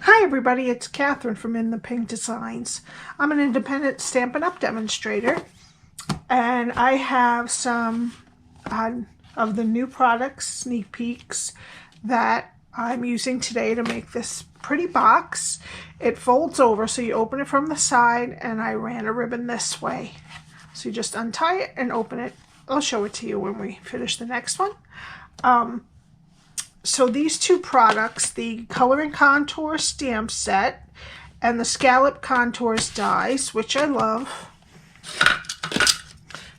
Hi everybody, it's Catherine from In the Pink Designs. I'm an independent Stampin' Up! Demonstrator, and I have some of the new products, sneak peeks, that I'm using today to make this pretty box. It folds over, so you open it from the side, and I ran a ribbon this way. So you just untie it and open it. I'll show it to you when we finish the next one. So these two products, the Coloring Contour stamp set and the Scalloped Contours dies, which I love,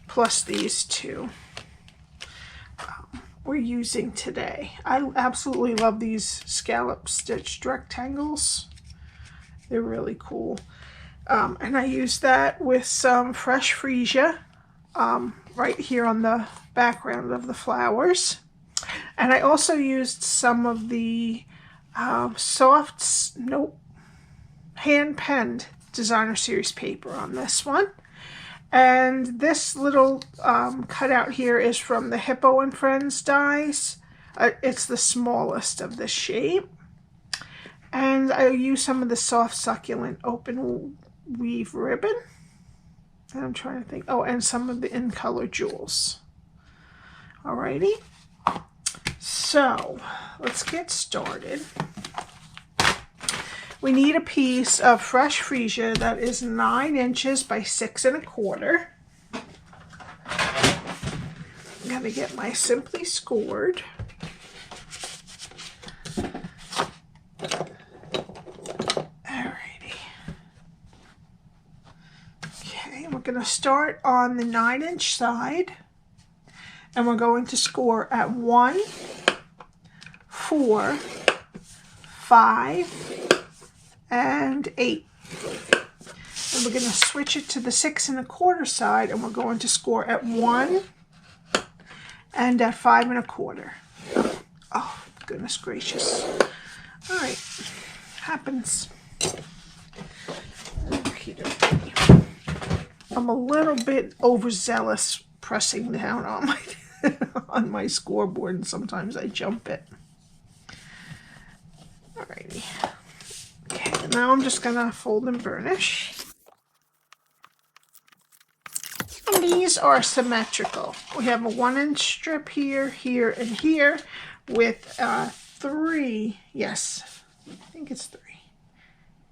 plus these two, we're using today. I absolutely love these scallop stitched rectangles. They're really cool. And I use that with some fresh Freesia right here on the background of the flowers. And I also used some of the hand-penned designer series paper on this one. And this little cutout here is from the Hippo and Friends dies. It's the smallest of the shape. And I use some of the soft succulent open weave ribbon. And I'm trying to think. Oh, and some of the in color jewels. Alrighty. So let's get started. We need a piece of fresh Freesia that is 9 inches by 6 1/4. I'm gonna get my Simply Scored. Alrighty. Okay, we're gonna start on the 9-inch side, and we're going to score at 1, 4, 5, and 8. And we're going to switch it to the 6 1/4 side, and we're going to score at 1 and at 5 1/4. Oh, goodness gracious. All right, happens. I'm a little bit overzealous pressing down on my on my scoreboard, and sometimes I jump it. Alrighty. Okay, now I'm just gonna fold and burnish. And these are symmetrical. We have a 1-inch strip here, here, and here with 3, yes, I think it's 3.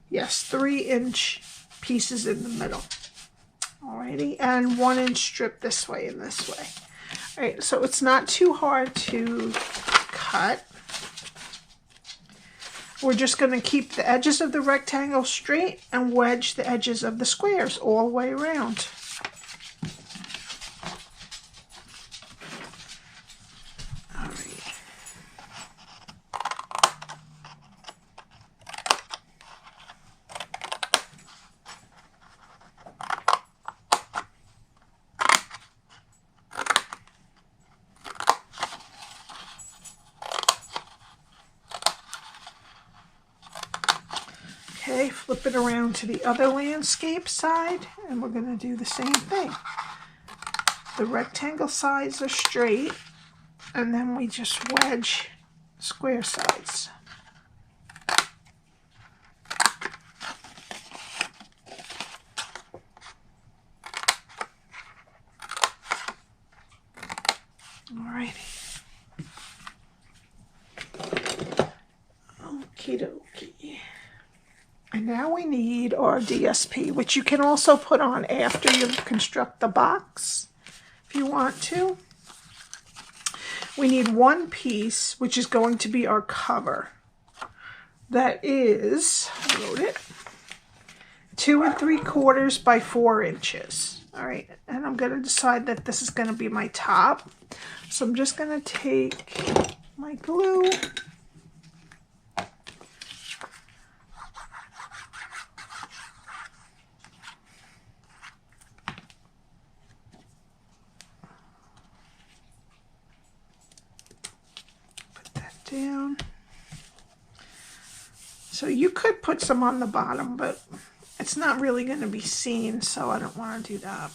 Yes, 3-inch pieces in the middle. Alrighty, and 1-inch strip this way and this way. Alright, so it's not too hard to cut. We're just going to keep the edges of the rectangle straight and wedge the edges of the squares all the way around. Alright. Okay, flip it around to the other landscape side, and we're going to do the same thing. The rectangle sides are straight, and then we just wedge square sides. Alrighty. Okie dokie. And now we need our DSP, which you can also put on after you construct the box, if you want to. We need one piece, which is going to be our cover. That is, I wrote it, 2 3/4 by 4 inches. All right, and I'm going to decide that this is going to be my top. So I'm just going to take my glue. Down. So you could put some on the bottom, but it's not really going to be seen, so I don't want to do that.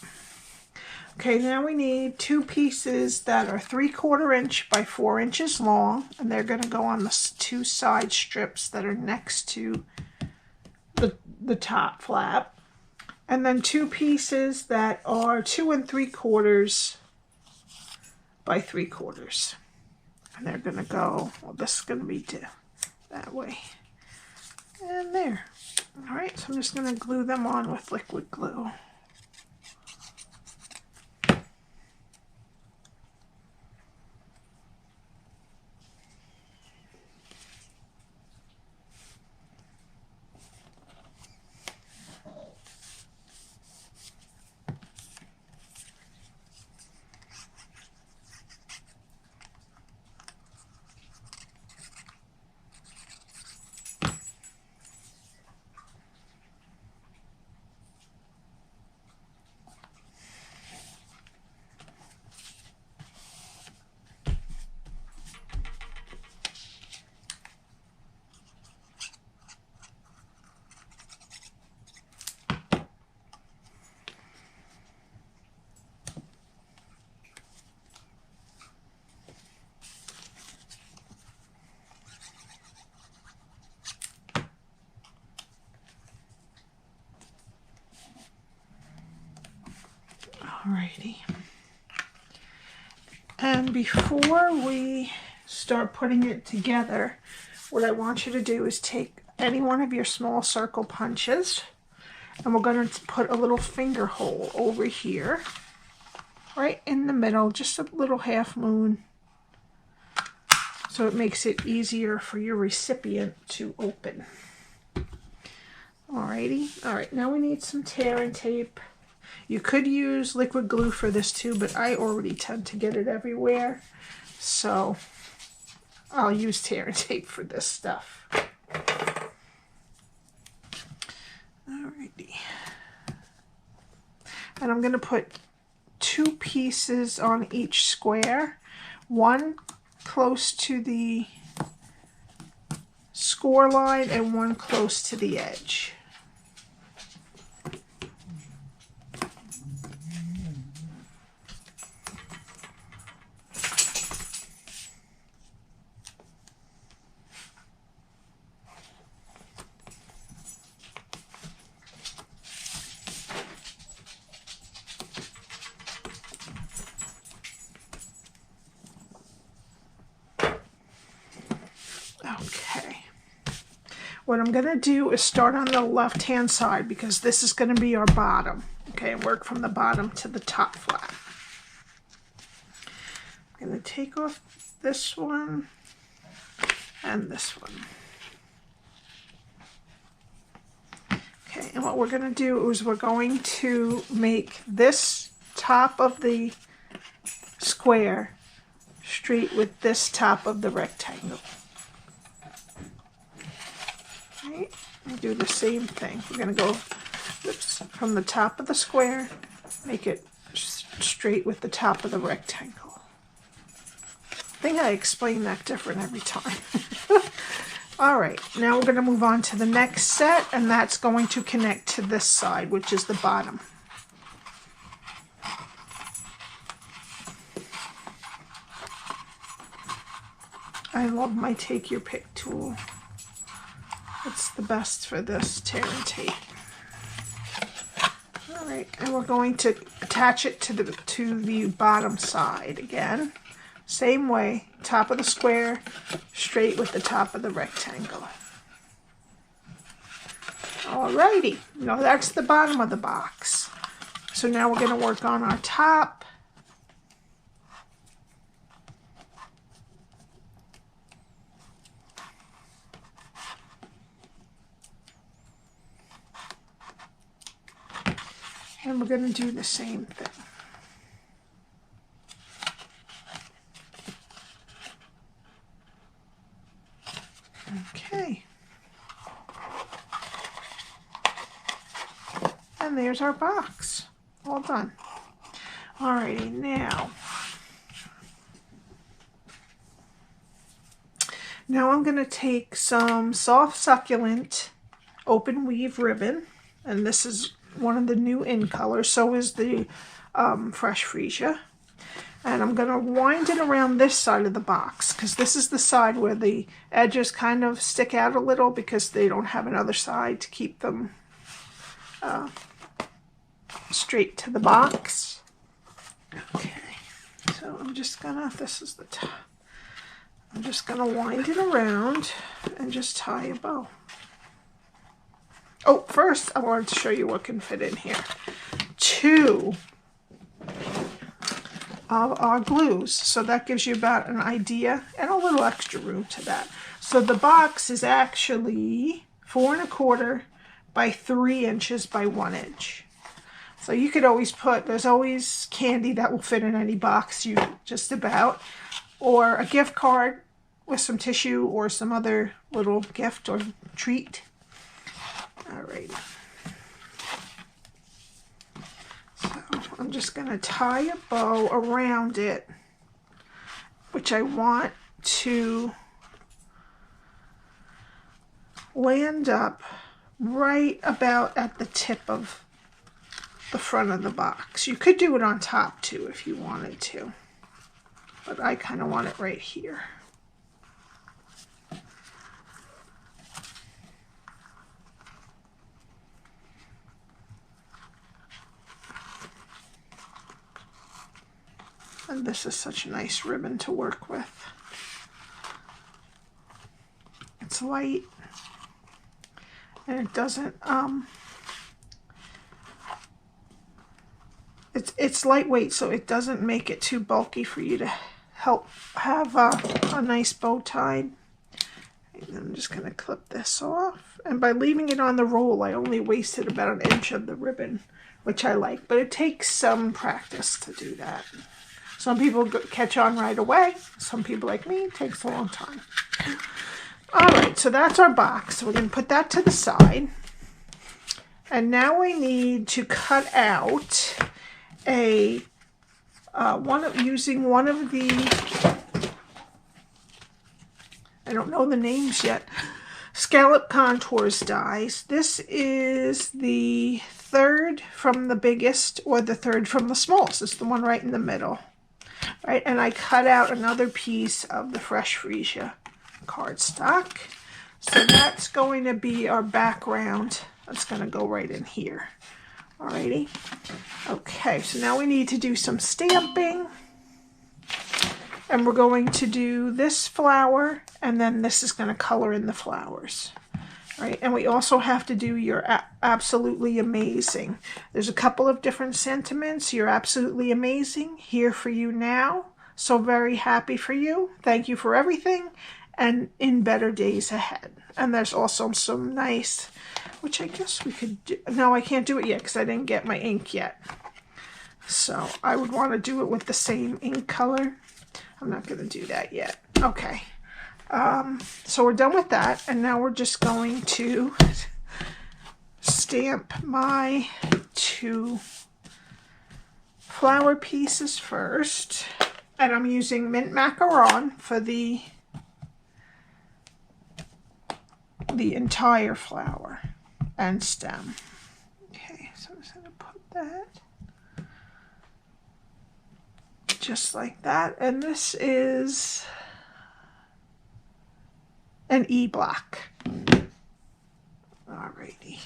Okay, now we need 2 pieces that are 3/4 inch by 4 inches long, and they're going to go on the 2 side strips that are next to the top flap. And then 2 pieces that are 2 3/4 by 3/4. And they're going to go, well, this is going to be that way. And there. All right, so I'm just going to glue them on with liquid glue. Alrighty. And before we start putting it together, what I want you to do is take any one of your small circle punches, and we're going to put a little finger hole over here, right in the middle, just a little half moon, so it makes it easier for your recipient to open. Alrighty. Alright, now we need some tear and tape. You could use liquid glue for this too, but I already tend to get it everywhere, so I'll use tear and tape for this stuff. Alrighty. And I'm going to put 2 pieces on each square, one close to the score line and one close to the edge. Okay, what I'm going to do is start on the left hand side because this is going to be our bottom. Okay, and work from the bottom to the top flap. I'm going to take off this one and this one. Okay, and what we're going to do is we're going to make this top of the square straight with this top of the rectangle. Right, and do the same thing. We're going to go from the top of the square, make it straight with the top of the rectangle. I think I explain that different every time. Alright, now we're going to move on to the next set, and that's going to connect to this side, which is the bottom. I love my Take Your Pick tool. It's the best for this tear and tape. Alright, and we're going to attach it to the bottom side again. Same way, top of the square, straight with the top of the rectangle. Alrighty, now that's the bottom of the box. So now we're going to work on our top. And we're going to do the same thing. Okay. And there's our box. All done. Alrighty, now I'm going to take some soft succulent open weave ribbon, and this is one of the new in colors. So is the fresh Freesia. And I'm going to wind it around this side of the box because this is the side where the edges kind of stick out a little because they don't have another side to keep them straight to the box. Okay, so I'm just gonna, this is the top. I'm just gonna wind it around and just tie a bow. Oh, first I wanted to show you what can fit in here. 2 of our glues, so that gives you about an idea and a little extra room to that. So the box is actually 4 1/4 by 3 inches by 1 inch. So you could always put, there's always candy that will fit in any box you just about, or a gift card with some tissue or some other little gift or treat. All right. So I'm just going to tie a bow around it, which I want to land up right about at the tip of the front of the box. You could do it on top too if you wanted to, but I kind of want it right here. And this is such a nice ribbon to work with. It's light and it doesn't it's lightweight, so it doesn't make it too bulky for you to help have a nice bow tied. And I'm just going to clip this off, and by leaving it on the roll I only wasted about 1 inch of the ribbon, which I like, but it takes some practice to do that. Some people catch on right away. Some people like me, it takes a long time. All right, so that's our box. So we're going to put that to the side. And now we need to cut out a using one of the, I don't know the names yet, Scalloped Contours dies. This is the 3rd from the biggest or the 3rd from the smallest. It's the one right in the middle. Right, and I cut out another piece of the fresh Freesia cardstock. So that's going to be our background. That's going to go right in here. Alrighty. Okay, so now we need to do some stamping. And we're going to do this flower, and then this is going to color in the flowers. Right, and we also have to do your absolutely amazing. There's a couple of different sentiments. You're absolutely amazing, here for you now. So very happy for you. Thank you for everything, and in better days ahead. And there's also some nice, which I guess we could do. No, I can't do it yet because I didn't get my ink yet. So I would want to do it with the same ink color. I'm not going to do that yet. Okay. So we're done with that, and now we're just going to stamp my 2 flower pieces first, and I'm using mint macaron for the entire flower and stem. Okay, so I'm just going to put that just like that, and this is an E block. Alrighty.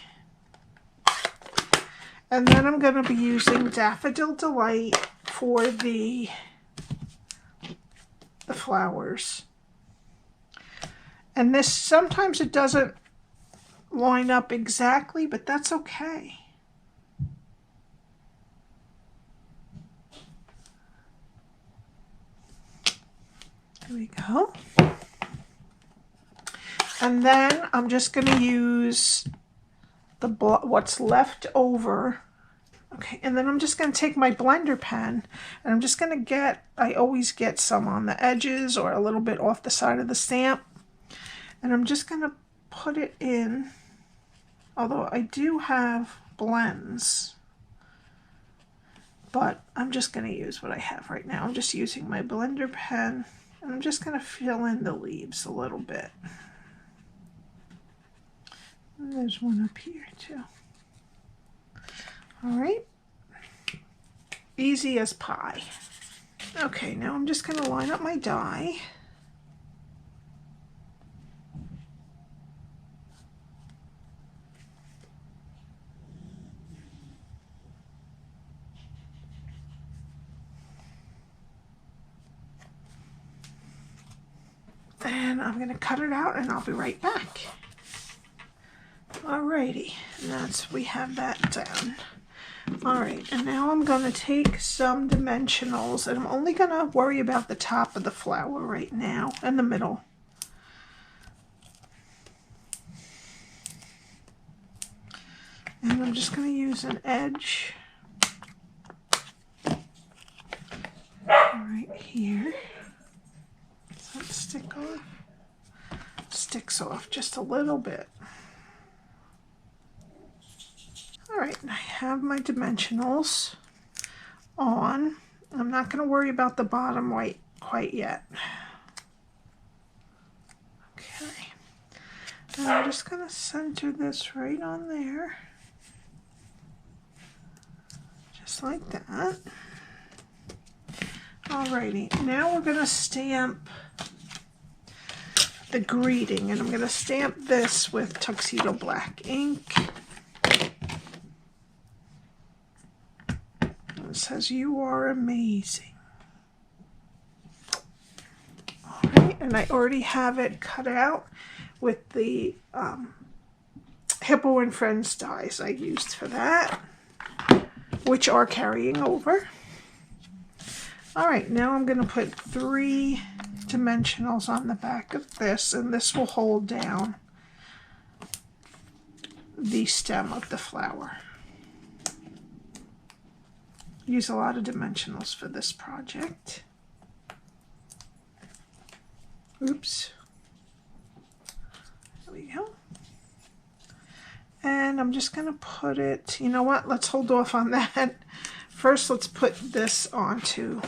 And then I'm going to be using Daffodil Delight for the flowers. And this, sometimes it doesn't line up exactly, but that's okay. There we go. And then I'm just going to use the what's left over. Okay, and then I'm just going to take my blender pen, and I'm just going to get, I always get some on the edges or a little bit off the side of the stamp. And I'm just going to put it in, although I do have blends. But I'm just going to use what I have right now. I'm just using my blender pen, and I'm just going to fill in the leaves a little bit. And there's one up here too. All right. Easy as pie. Okay, now I'm just going to line up my die. And I'm going to cut it out and I'll be right back. Alrighty, and we have that done. Alright, and now I'm going to take some dimensionals, and I'm only going to worry about the top of the flower right now and the middle. And I'm just going to use an edge right here. Does that stick off? Sticks off just a little bit. Alright, I have my dimensionals on. I'm not going to worry about the bottom white quite yet. Okay. And I'm just going to center this right on there. Just like that. Alrighty, now we're going to stamp the greeting, and I'm going to stamp this with Tuxedo Black Ink. It says, "You are amazing." Alright, and I already have it cut out with the Hippo and Friends dies I used for that, which are carrying over. Alright, now I'm going to put 3 dimensionals on the back of this, and this will hold down the stem of the flower. Use a lot of dimensionals for this project. Oops. There we go. And I'm just going to put it, you know what, let's hold off on that. First, let's put this onto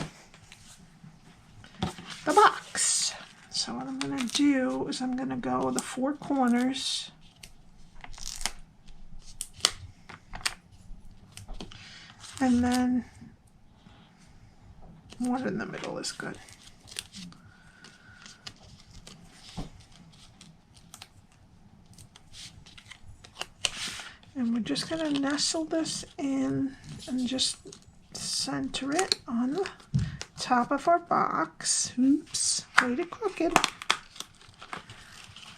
the box. So what I'm going to do is I'm going to go the 4 corners. And then one in the middle is good. And we're just going to nestle this in and just center it on the top of our box. Oops, made it crooked.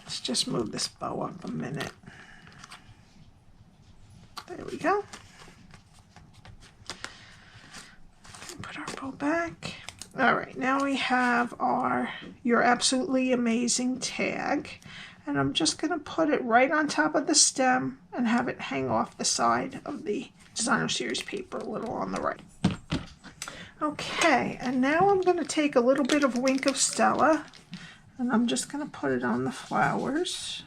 Let's just move this bow up a minute. There we go. Put our bow back. All right, now we have our "You're Absolutely Amazing" tag, and I'm just going to put it right on top of the stem and have it hang off the side of the Designer Series paper a little on the right. Okay, and now I'm going to take a little bit of Wink of Stella, and I'm just going to put it on the flowers.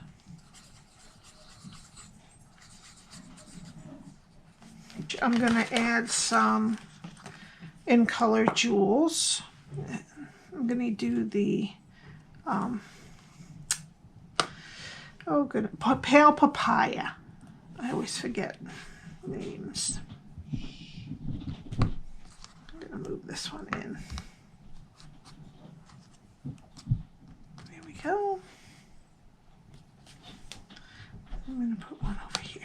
I'm going to add some In Color Jewels. I'm going to do the Pale Papaya. I always forget names. I'm going to move this one in. There we go. I'm going to put one over here.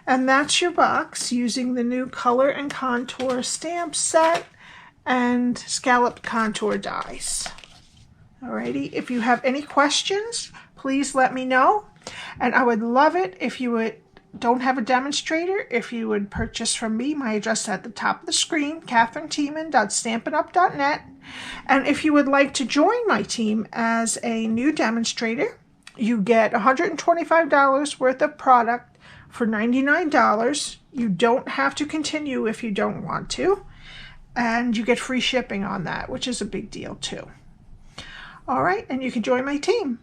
And that's your box using the new Color and Contour stamp set and Scalloped Contour dies. Alrighty, if you have any questions, please let me know. And I would love it if you don't have a demonstrator, if you would purchase from me. My address is at the top of the screen, katherineteeman.stampinup.net. And if you would like to join my team as a new demonstrator, you get $125 worth of product for $99. You don't have to continue if you don't want to. And you get free shipping on that, which is a big deal too. All right, and you can join my team.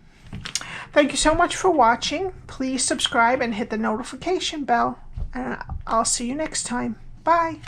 Thank you so much for watching. Please subscribe and hit the notification bell. And I'll see you next time. Bye.